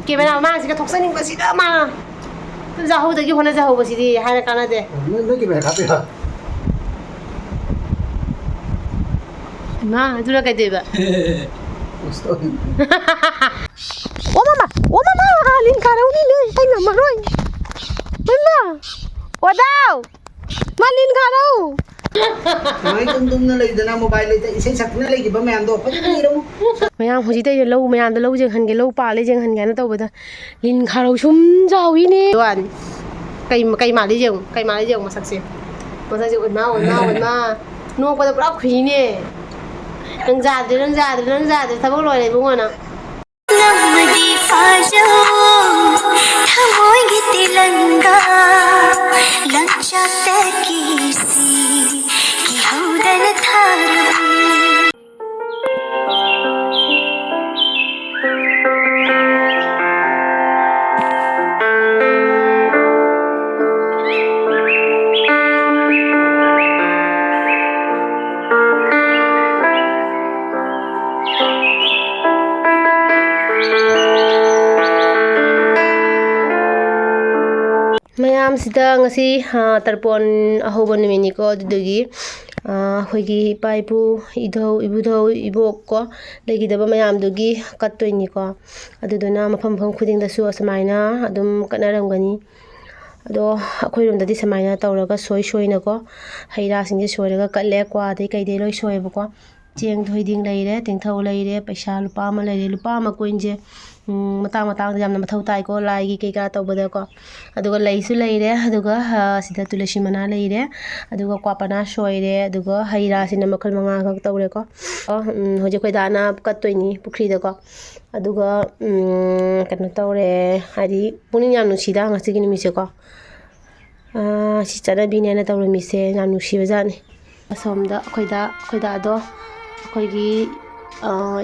Kemana mana sih ketok sini masih lama. Jauh lagi mana jauh masih di hari kanan deh. Ini gimana kape ya? Nah, itu lah kayak dia. Oh mama, alin karau ni le, ay mama roy. Mama, wadaw, malin karau. May tungtung na lagi na mobile ito, isang sak na lagi ba may ando? Pwede mo. Mayam hojita ye low mayam da low jeng han ge low pa le jeng han ga na taw bada lin karau sum jawi ne. Wan, kai ma le jeng masak se. Masak se unma. No ko da pura khui ne. Nang jadre thabo loi le bungo na. नमदी फाजो थमोगी तिलंगा लंचा तकीसी की हौदन Tharu Mayam sida ngasi tarpon ahoban numini ko dudugi hoigi paipu ibudho ibok ko legidaba mayam dugi kattoini ko aduduna mafam khuding da su asmaina adum kanaramgani ado akhoi romdadi samaina tawraga soina ko haira singje soiraga kalle kwa dei kai dei loi soiba ko cheng thoiding leire tingthau leire paisa lupa ma leire lupa ma coinje matang jamna mathau tai ko lai gi keika tawbada ko aduga leisu leire aduga sida tulasi mana leire aduga kwapana soire aduga haira sina makhal manga ka tawre ko hoje koi dana kattoini pukri da ko aduga kana tawre hari puning yam nusida ngasi gi nimise ko si chana bine na tawre mise yam nusi bajani asomda khoida do khoigi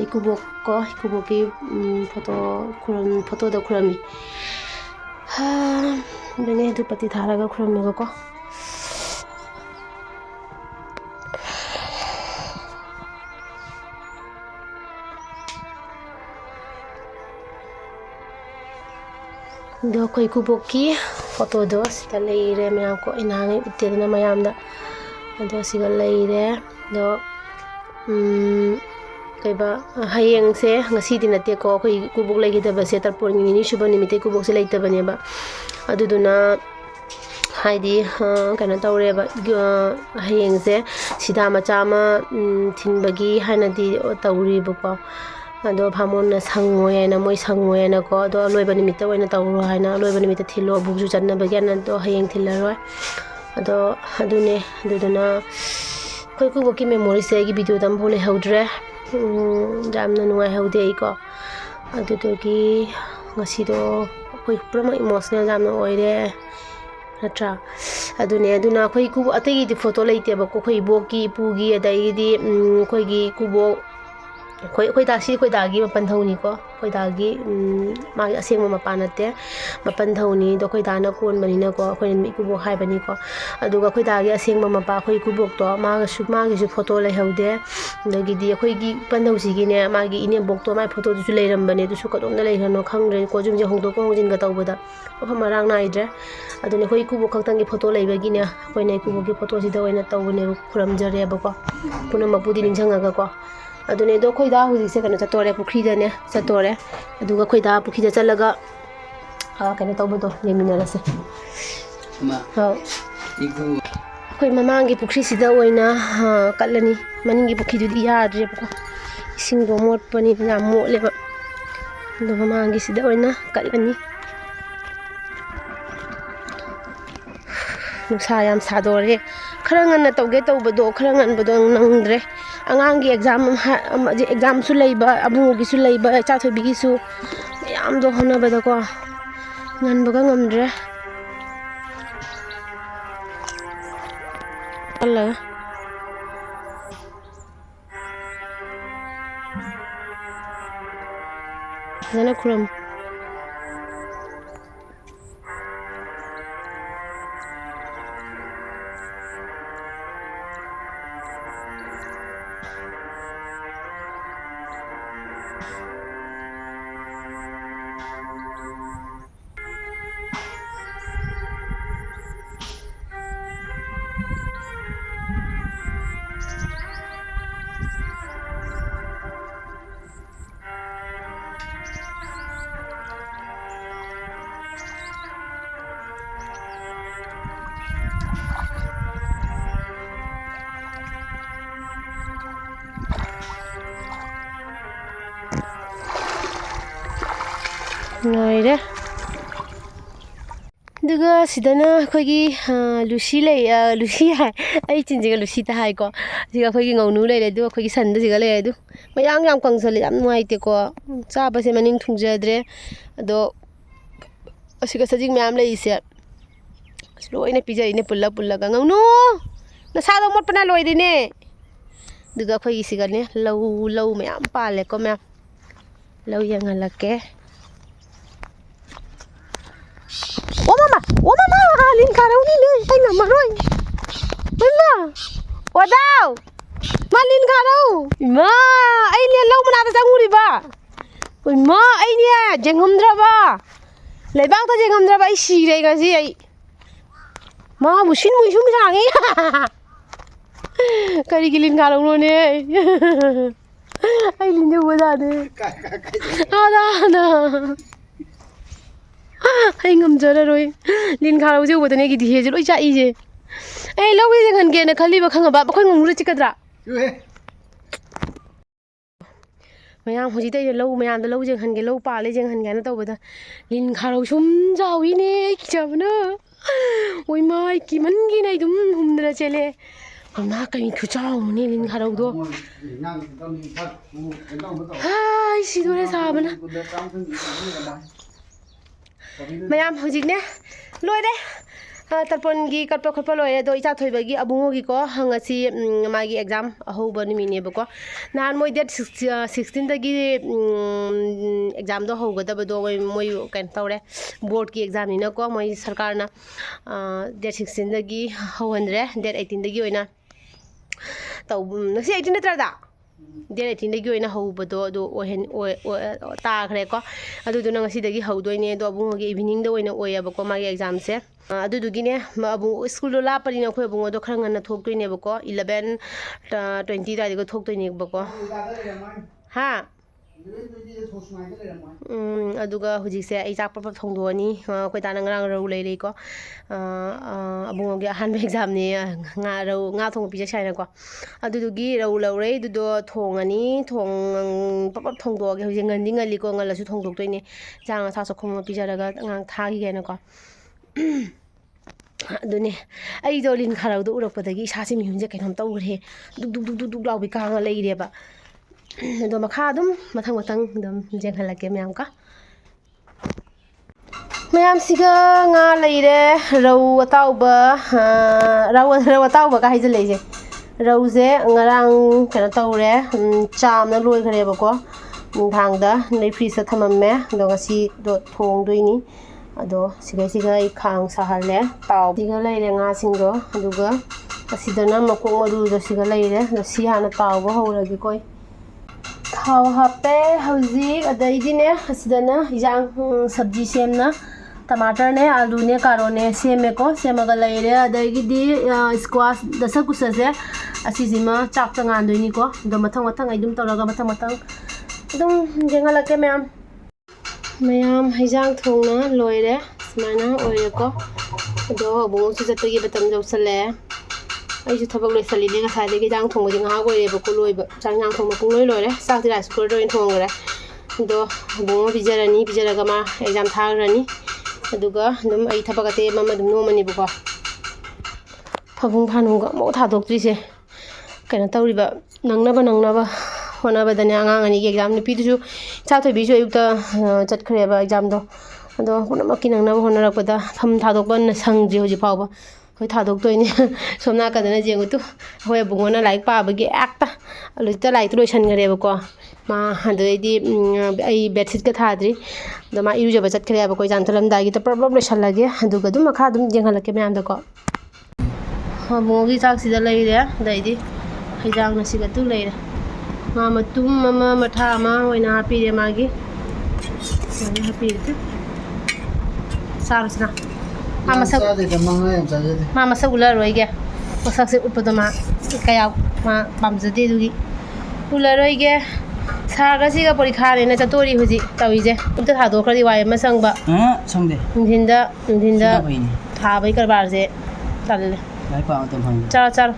ikuboki photo da kurami bene du pati tharaga kurami ko do koi kuboki photo do sita leire mayam ko inangi utedna mayam da do siga leire do kaiba hayeng se ngasi dinate ko koi kubuk lagi da base tarpon ni suba nimite kubuk se leita bane ba aduduna haidi kana tawre ba hayeng se sida macha ma thinbagi hanadi tawri ba ko ado phamon na sangmoy na moi sangmoy na ko do loiba nimite oina tawro haina loiba nimite thilo bugju janna bagyan na do hayeng thillaroi ado adune aduduna koi kuboki memory se gi video dam bole haudre jamna nuai haude ko adudogi ngasido koi pura emotional jamna oire natra aduna koi kubo ategi di photo leite ba ko koi boki pugi adai di koi gi kubo koi dagi mapan thauni ko koi dagi ma aseng ma panate mapan thauni do koi dana kon bani na ko koi mi kubo hai bani ko aduga koi dagi aseng ma pa koi kubok to ma gi su photo le haude dagi di koi gi pandau si gi ne ma gi ine bok to mai photo du su leiram bani du su kadom na leirano khangre ko jum je hongdo ko jin ga tawbada ko marang na idre adune koi kubo khaktang gi photo leiba gi ne koi nei kubo gi photo si da oina tawne khuram jare ba ko puna mapudi ningsanga ga ko adune do koi da huji se kana chatore pukri da ne chatore aduga koi da pukri da chalaga kana tawbo do yeminara se ma ha igu koi mamangi pukri sida oina kalani maningi pukri du yadre ba ising do mot pani ya mo le ba do mamangi sida oina kalani nusa yam sadore kharangan na tawge tawbado kharangan bado nangdre angangi exam su leiba abungi su leiba chathobi gi su yam do hona bada ko ngan baga ngamdre Allah zana kuram ꯂꯣꯏꯔꯦ ꯑꯗꯨꯒ ꯁꯤꯗꯅ ꯑꯩꯈꯣꯏꯒꯤ Lucy ꯂꯩ Lucy ꯍꯥꯏ ꯑꯩ ꯆꯤꯟꯁꯤꯒ ꯂꯨꯁꯤꯗ ꯍꯥꯏꯀꯣ ꯁꯤꯒ ꯑꯩꯈꯣꯏꯒꯤ ꯉꯧꯅꯨ ꯂꯩꯔꯦ ꯑꯗꯨꯒ ꯑꯩꯈꯣꯏꯒꯤ ꯁꯟꯗꯁꯤꯒ ꯂꯩꯔꯦ ꯑꯗꯨ ꯃꯌꯥꯝ ꯌꯥꯝ ꯀꯪꯁꯜꯂꯦ ꯌꯥꯝ ꯅꯨꯡꯉꯥꯏꯇꯦꯀꯣ ꯆꯥꯕꯁꯦ ꯃꯅꯤꯡ ꯊꯨꯡꯖꯗ꯭ꯔꯦ ꯑꯗꯣ ꯑꯁꯤꯒ ꯁꯖꯤꯛ ꯃꯌꯥꯝ ꯂꯩꯔꯤꯁꯦ ꯂꯣꯏꯅ ꯄꯤꯖꯔꯤꯅꯦ ꯄꯨꯜꯂꯒ ꯉꯧꯅꯨ ꯅꯁꯥꯗꯣ ꯃꯣꯠꯄꯅ ꯂꯣꯏꯔꯤꯅꯦ ꯑꯗꯨꯒ ꯑꯩꯈꯣꯏꯒꯤ ꯁꯤꯒꯅꯦ ꯂꯧ ꯃꯌꯥꯝ ꯄꯥꯜꯂꯦꯀꯣ ꯃꯌꯥꯝ ꯂꯧ ꯌꯦꯡꯍꯜꯂꯛꯀꯦ ꯑꯣ ꯃꯃꯥ ꯂꯤꯟ ꯈꯥꯔꯧꯅꯤꯅꯦ ꯑꯩ ꯉꯝꯃꯔꯣꯏ ꯏꯃꯥ ꯋꯥꯗꯥꯎ ꯃꯥ ꯂꯤꯟ ꯈꯥꯔꯧ ꯏꯃꯥ ꯑꯩꯅꯦ ꯂꯧ ꯃꯅꯥꯛꯇ ꯆꯪꯉꯨꯔꯤꯕ ꯏꯃꯥ ꯑꯩꯅꯦ ꯌꯦꯡꯉꯝꯗ꯭ꯔꯕ ꯂꯩꯕꯥꯛꯇ ꯌꯦꯡꯉꯝꯗ꯭ꯔꯕ ꯑꯩ ꯁꯤꯔꯦ ꯉꯁꯤ ꯑꯩ ꯃꯥ ꯃꯨꯁꯤꯟ ꯃꯨꯏꯁꯨꯝ ꯁꯥꯡꯉꯤ ꯀꯔꯤꯒꯤ ꯂꯤꯟ ꯈꯥꯔꯧꯅꯣꯅꯦ ꯑꯩ ꯂꯤꯟꯁꯦ ꯎꯕꯖꯥꯠꯅꯦ ꯑꯗ ꯑꯩ ꯉꯝꯖꯔꯔꯣꯏ ꯂꯤꯟ ꯈꯥꯔꯧꯁꯦ ꯎꯕꯗꯅꯦ ꯑꯩꯒꯤ ꯗꯤꯍꯦꯁꯦ ꯂꯣꯏ ꯆꯥꯛꯏꯁꯦ ꯑꯩ ꯂꯧꯒꯤ ꯌꯦꯡꯍꯟꯒꯦꯅ ꯈꯜꯂꯤꯕ ꯈꯪꯉꯕ ꯃꯈꯣꯏ ꯉꯧꯅꯨꯗ ꯆꯤꯛꯀꯗ꯭ꯔꯥ ꯃꯌꯥꯝ ꯍꯧꯖꯤꯛꯇ ꯑꯩꯅ ꯂꯧ ꯃꯌꯥꯝꯗ ꯂꯧ ꯌꯦꯡꯍꯟꯒꯦ ꯂꯧ ꯄꯥꯜꯂꯦ ꯌꯦꯡꯍꯟꯒꯦꯅ ꯇꯧꯕꯗ ꯂꯤꯟ ꯈꯥꯔꯧ ꯁꯨꯝ ꯆꯥꯎꯋꯤꯅꯦ ꯑꯩ ꯀꯤꯖꯕꯅ ꯍꯣꯏ ꯃꯥ ꯑꯩ ꯀꯤꯃꯟꯒꯤꯅ ꯑꯩ ꯑꯗꯨꯝ ꯍꯨꯝꯗꯅ ꯆꯦꯜꯂꯦ ꯃꯥ ꯀꯩ ꯈꯨꯆꯥꯎꯅꯣꯅꯦ ꯂꯤꯟ ꯈꯥꯔꯧꯗꯣ ꯑꯩ ꯁꯤꯗꯣꯔꯦ ꯁꯥꯕꯅ ꯃꯌꯥꯝ ꯍꯧꯖꯤꯛꯅꯦ ꯂꯣꯏꯔꯦ ꯇꯔꯄꯣꯟꯒꯤ ꯀꯠꯄ ꯈꯣꯠꯄ ꯂꯣꯏꯔꯦ ꯑꯗꯣ ꯏꯆꯥꯊꯣꯏꯕꯒꯤ ꯑꯕꯨꯡꯉꯣꯒꯤꯀꯣ ꯉꯁꯤ ꯃꯥꯒꯤ ꯑꯦꯛꯖꯥꯝ ꯑꯍꯧꯕ ꯅꯨꯃꯤꯠꯅꯦꯕꯀꯣ ꯅꯍꯥꯟ ꯃꯣꯏ ꯗꯦꯠ 16 ꯑꯦꯛꯖꯥꯝꯗꯣ ꯍꯧꯒꯗꯕꯗꯣ ꯃꯣꯏ ꯀꯩꯅꯣ ꯇꯧꯔꯦ ꯕꯣꯔꯗꯀꯤ ꯑꯦꯛꯖꯥꯝꯅꯤꯅꯀꯣ ꯃꯣꯏ ꯁꯔꯀꯥꯔꯅ ꯗꯦꯠ 16 ꯍꯧꯍꯟꯗ꯭ꯔꯦ ꯗꯦꯠ 18 ꯑꯣꯏꯅ ꯉꯁꯤ 18 ꯅꯠꯇ꯭ꯔꯗ ꯗꯦꯠ 18 ꯑꯣꯏꯅ ꯍꯧꯕꯗꯣ ꯑꯗꯨ ꯇꯥꯈ꯭ꯔꯦꯀꯣ ꯑꯗꯨꯗꯨꯅ ꯉꯁꯤꯗꯒꯤ ꯍꯧꯗꯣꯏꯅꯦ ꯑꯗꯣ ꯑꯕꯨꯡꯉꯣꯒꯤ ꯏꯚꯤꯅꯤꯡꯗ ꯑꯣꯏꯅ ꯑꯣꯏꯌꯦꯕꯀꯣ ꯃꯥꯒꯤ ꯑꯦꯛꯖꯥꯝꯁꯦ ꯑꯗꯨꯗꯨꯒꯤꯅꯦ ꯁ꯭ꯀꯨꯜꯗꯣ ꯂꯥꯞꯄꯅꯤꯅ ꯑꯩꯈꯣꯏ ꯑꯕꯨꯡꯉꯣꯗꯣꯈꯔ ꯉꯟꯅ ꯊꯣꯛꯇꯣꯏꯅꯦꯕꯀꯣ 11:20 ꯑꯗꯨꯋꯥꯏꯗꯒ ꯊꯣꯛꯇꯣꯏꯅꯦꯕꯀꯣ ꯍꯥ ꯑꯗꯨꯒ ꯍꯧꯖꯤꯛꯁꯦ ꯑꯩ ꯆꯥꯛ ꯄꯞ ꯊꯣꯡꯗꯣꯛꯑꯅꯤ ꯑꯩꯈꯣꯏ ꯇꯥꯅ ꯉꯔꯥꯡ ꯔꯧ ꯂꯩꯔꯩꯀꯣ ꯑꯕꯨꯡꯉꯣꯒꯤ ꯑꯍꯥꯟꯕ ꯑꯦꯛꯖꯥꯝꯅꯦ ꯉꯥ ꯊꯣꯡꯕ ꯄꯤꯖꯁꯦ ꯍꯥꯏꯅꯀꯣ ꯑꯗꯨꯗꯨꯒꯤ ꯔꯧ ꯂꯧꯔꯦ ꯑꯗꯨꯗꯣ ꯊꯣꯡꯉꯅꯤ ꯄꯞ ꯊꯣꯡꯗꯣꯛꯑꯒꯦ ꯍꯧꯖꯤꯛ ꯉꯜꯂꯤꯀꯣ ꯉꯜꯂꯁꯨ ꯊꯣꯡꯗꯣꯛꯇꯣꯏꯅꯦ ꯆꯥꯡ ꯑꯁꯥ ꯆꯥꯛꯈꯨꯝ ꯑꯃ ꯄꯤꯖꯔꯒ ꯑꯉꯥꯡ ꯊꯥꯈꯤꯒꯦꯅꯀꯣ ꯑꯗꯨꯅꯦ ꯑꯩꯗꯣ ꯂꯤꯟ ꯈꯥꯔꯧꯗꯣ ꯎꯔꯛꯄꯗꯒꯤ ꯏꯁꯥꯁꯦ ꯃꯤꯍꯨꯟꯁꯦ ꯀꯩꯅꯣꯝ ꯇꯧꯈ꯭ꯔꯦ ꯗꯨꯛ ꯂꯥꯎꯕꯤ ꯀꯥꯡꯉ ꯂꯩꯔꯦꯕ ꯑꯗꯣ ꯃꯈꯥ ꯑꯗꯨꯝ ꯃꯊꯪ ꯑꯗꯨꯝ ꯌꯦꯡꯍꯜꯂꯛꯀꯦ ꯃꯌꯥꯝꯀ ꯃꯌꯥꯝꯁꯤꯒ ꯉꯥ ꯂꯩꯔꯦ ꯔꯧ ꯑꯇꯥꯎꯕ ꯔꯧ ꯑꯇꯥꯎꯕꯒ ꯍꯥꯏꯖꯤꯜꯂꯛꯏꯁꯦ ꯔꯧꯁꯦ ꯉꯔꯥꯡ ꯀꯩꯅꯣ ꯇꯧꯔꯦ ꯆꯥꯝꯅ ꯂꯣꯏꯈ꯭ꯔꯦꯕꯀꯣ ꯅꯨꯡꯗꯥꯡꯗ ꯅꯣꯏ ꯐ꯭ꯔꯤꯖꯇ ꯊꯝꯃꯝꯃꯦ ꯑꯗꯣ ꯉꯁꯤꯗꯣ ꯊꯣꯡꯗꯣꯏꯅꯤ ꯑꯗꯣ ꯁꯤꯒꯩꯁꯤꯒ ꯑꯩ ꯈꯥꯡ ꯁꯥꯍꯜꯂꯦ ꯇꯥꯎꯕꯁꯤꯒ ꯂꯩꯔꯦ ꯉꯥꯁꯤꯡꯗꯣ ꯑꯗꯨꯒ ꯑꯁꯤꯗꯅ ꯃꯀꯣꯛ ꯃꯔꯨꯗꯣ ꯁꯤꯒ ꯂꯩꯔꯦ ꯑꯗꯣ ꯁꯤ ꯍꯥꯟꯅ ꯇꯥꯎꯕ ꯍꯧꯔꯒꯦꯀꯣ ꯊꯥꯎ ꯍꯥꯞꯄꯦ ꯍꯧꯖꯤꯛ ꯑꯗꯩꯗꯤꯅꯦ ꯑꯁꯤꯗꯅ ꯏꯟꯖꯥꯡ ꯁꯕꯖꯤ ꯁꯦꯝꯅ टमाटर आलू ने कारो ने सेमेको सेमगा लेरे अदगिदी स्क्वाश दसा कुससे असिजिमा चाक तंगानदोइनिको दो मथंग मथंग आइदुम तौरगा मथंग मथंग अदुम जेंगालके मयाम हिजांग थोंना लोइरे सुमाइना ओइरेको अदो अबुंगसु जत्तगी बतम जौसले अइसु थबक लोइसलिने ngसाइदगी जांग थोंगदि ngहा गोइरेबको लोइबा चांग थोंग मपुंग लोइ लोइरे चाकदि राइस कुकर दोइन थोंगरे अदो अबुंगो बिजरानी बिजरागा मा एग्जाम थाग्रानी अदुगा अदुम अइ थबक अते मम अदुम नोमनिबको फबुंग फानुंगा मो थादोक्त्रिसे कने तौरिबा नंगनबा होनाबदने आंगांग अनि एग्जाम नुपीदुसु चाथोबिसु अयुक्ता चटखरेबा एग्जाम दो अदो पुनमकी नंगनबा होनरकपदा फम थादोकबन संग्जे होजि फावबा होय थादोक्तोइने सोमना कदना जेंगुतु होय बुंगोना लाइक पाबगे एक्टा लुइता लाइक लोइसनगरेबको मा हदैदि अइ बेडशीट का थाद्रि द मा इरुजबा चटखरेबा कोइ जानथलमदागी त प्रॉब्लम लोइसनलगे अदुगा दुम मखा दुम जेंगलके म्यामदको बुंगोगी चाकसिदा लैरे दैदि हिजांग नसिगा तु लैरे मा मतुम ममा मठा मा ओइना हापिरे मागी ओइना हापिरे सारसना मा मसक उलरोइगे मसकसे उटपदो मा कया मा पामजदे दुगी उलरोइगे सागसिगा परीक्षानेना चतोरी हुजि तविजे उमता थादोखरदि वाय मा संगबा संदे नुंधिंदा थाबै करबारजे तल्ले लाई पाव तो फंग चल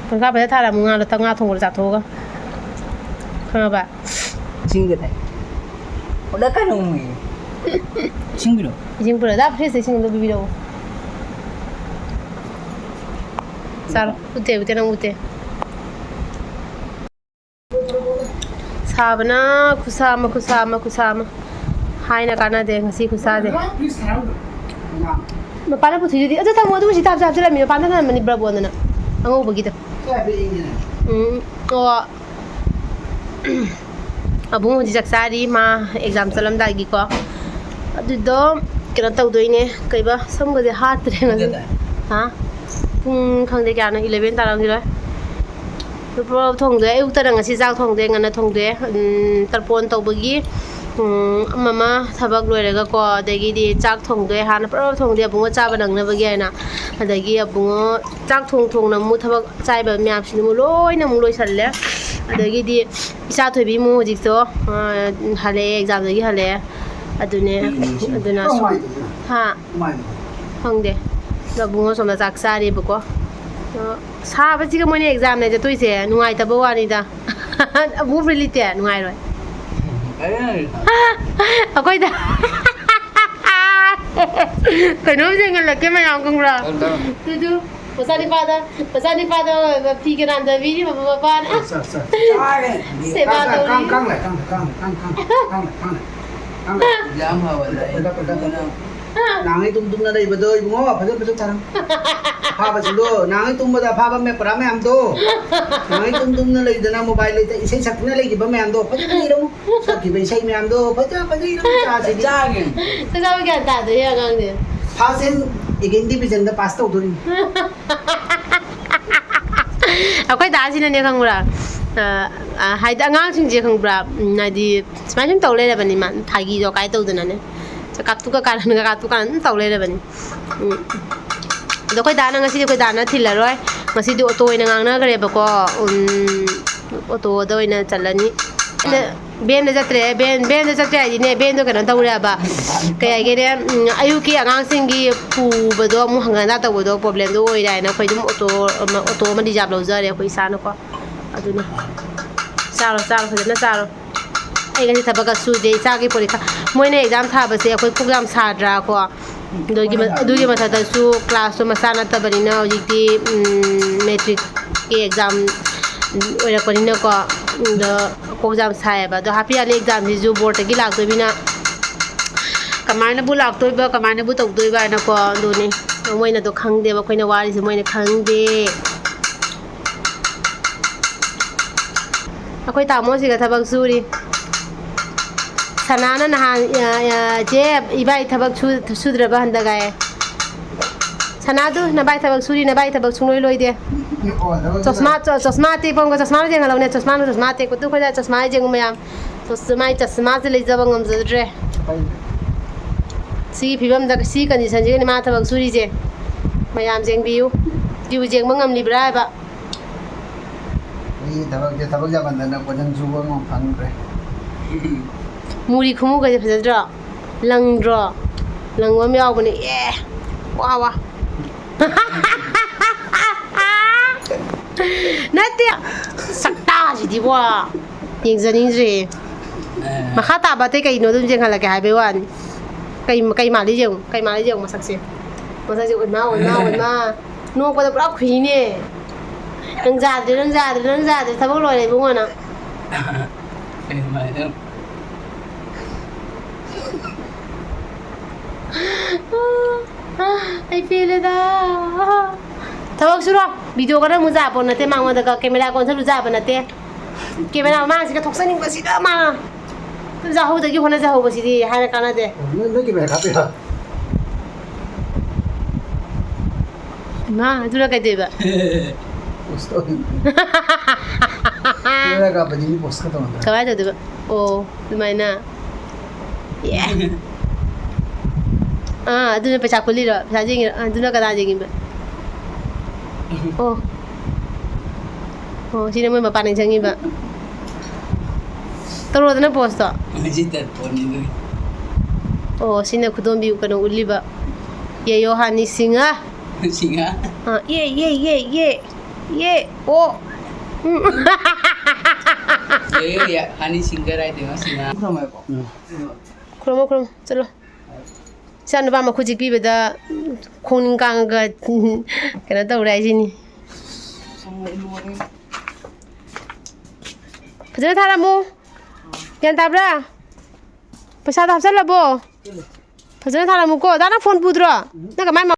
परीक्षा पे थारा मुंगा ल तंगा थोंग जाथोगा खबा सिंगते ओदा कनु 친구로. 이징 불어. 나 프레스 이징 너 비비라고. 쌀. 우때 나 우때. 사바나 구사마. 하이나 까나데 ngasi 구사데. Mapana po tuyo di. Ato tamo ato si tap sila mi mapana na mani brabo na. Ang ubo gito. O abung di jaksari ma exam salam dagi ko. Adudo kena tau doi ne kai ba sam ga de hat re ngasi. Ha? Pung khang de kya na 11 tarang di rồi. Pro thong de eu tarang ngasi jak thong de ngana thong de tarpon tau bagi mama thabak loiraga ko adagi di chak thong de hana pro thong de bunga cha banang na bagi na adagi abunga chak thong na mu thabak chai ba myap sin mu loi na mu loi salle adagi di isa thobi mu jik so hale exam dagi hale aduna ha hong de da bunga som da chak sari bu ko sa ba ji ga mo ni exam ne je toi se nuai ta ba wa ni da abu really te nuai roi Aku dah. Kenapa jangan lagi macam kau lah? Tu. Pasal ni pada fikir anda bini bapa. Sebab tu. Kang. Jam hawa lah. Nangai tum na dai badoi bungo phajal charang. Phaba chindo nangai tum bada phaba me para me am do. Nangai tum na lai dana mobile lai ta isai sakna lai ba me am do phajal ni ro. Sakki be sai me am do phajal ro cha si Jangan. Sebab kan tak ada yang kang dia. Phasen again division da pass to dori. Aku dah sini ni kang mula. Hai dah ngang sing je kang bra. Nadi semacam tahu le bani man thagi jo kai tahu dana ne. Katu ka tau le bani do koi dana ngasi koi dana thila roi ngasi do auto ina ngang na gare ba ko auto do ina chalani ben de jatre ai ne ben do kana tau re ba kai ge re ayu ki angang sing gi pu ba do mu hanga na tau do problem do oi dai na koi dum auto ma di jab lo za re koi sa na ko aduna saro na saro ai ga thaba ka su de sa gi porikha moine exam tha ba se akoi program sa dra ko dogi ma tha su class to masana ta bani na ojiti metric ke exam ora koni na ko the exam sa ba do happy ali exam ji ju board gi lak to bina kamana bu lak to ba kamana bu tok doi ba na ko do ni moina to khang de ba khoina wari se moina khang de akoi ta mo si ga thabak suri Sanana nahan je ibai thabak sudra ba handa gae sanadu nabai thabak suri nabai thabak sunoi loi de chasma te pong chasma je ngalo ne chasma te ko tu khoja chasma je ngmayam chasma je lei jaba ngam jadre si phibam da si condition je ni ma thabak suri je mayam jeng biu diu jeng mangam libra ba ni thabak ja bandana ko jang ju ngam phang re Muri khumu ga fazadra langwa me yaw bani wa nati sakta ji di wa yeng zanin je makhata ba te kai no dum jeng hala ka hai be wan kai ma li jeng masak se ma no ko da pra khui ne rang ja de thabak loi le bu ngona I feel it. Tawag suro video ka na mo zapon natin mga daga camera ko sa luzaban natin. Camera man sika thoksan ning basida ma. Zaho dagi hona zaho basidi hana kana de. No ki me kape ha. Ma dura ka deba. Posto. Dura ka pa ni post ka to. Kawai to deba. Oh, dumai na. Yeah. Aduna pesa kuli ro pesa jing aduna kada jing ba sini mo mapaning jangi ba taro na posto Majita poni sini kudon biu kana uli ba ye yohani singa ye ya hani singa rai de singa ꯈꯨꯔꯨꯝꯃꯣ ꯈꯨꯔꯨꯝꯃꯣ ꯆꯠꯂꯣ ꯏꯆꯥ ꯅꯨꯄꯥ ꯃꯈꯨꯠ ꯆꯤꯛꯄꯤꯕꯗ ꯈꯣꯡꯅꯤꯡ ꯀꯥꯡꯉꯒ ꯀꯩꯅꯣ ꯇꯧꯔꯦ ꯍꯥꯏꯁꯤꯅꯤ ꯐꯖꯅ ꯊꯥꯔꯝꯃꯨ ꯒ꯭ꯌꯥꯟ ꯇꯥꯕ꯭ꯔꯥ ꯄꯩꯁꯥꯗꯣ ꯍꯥꯞꯆꯜꯂꯕꯣ ꯐꯖꯅ ꯊꯥꯔꯝꯃꯨꯀꯣ ꯗꯥ ꯅꯪ ꯐꯣꯟ ꯄꯨꯗ꯭ꯔꯣ ꯅꯪ ꯀꯃꯥꯏ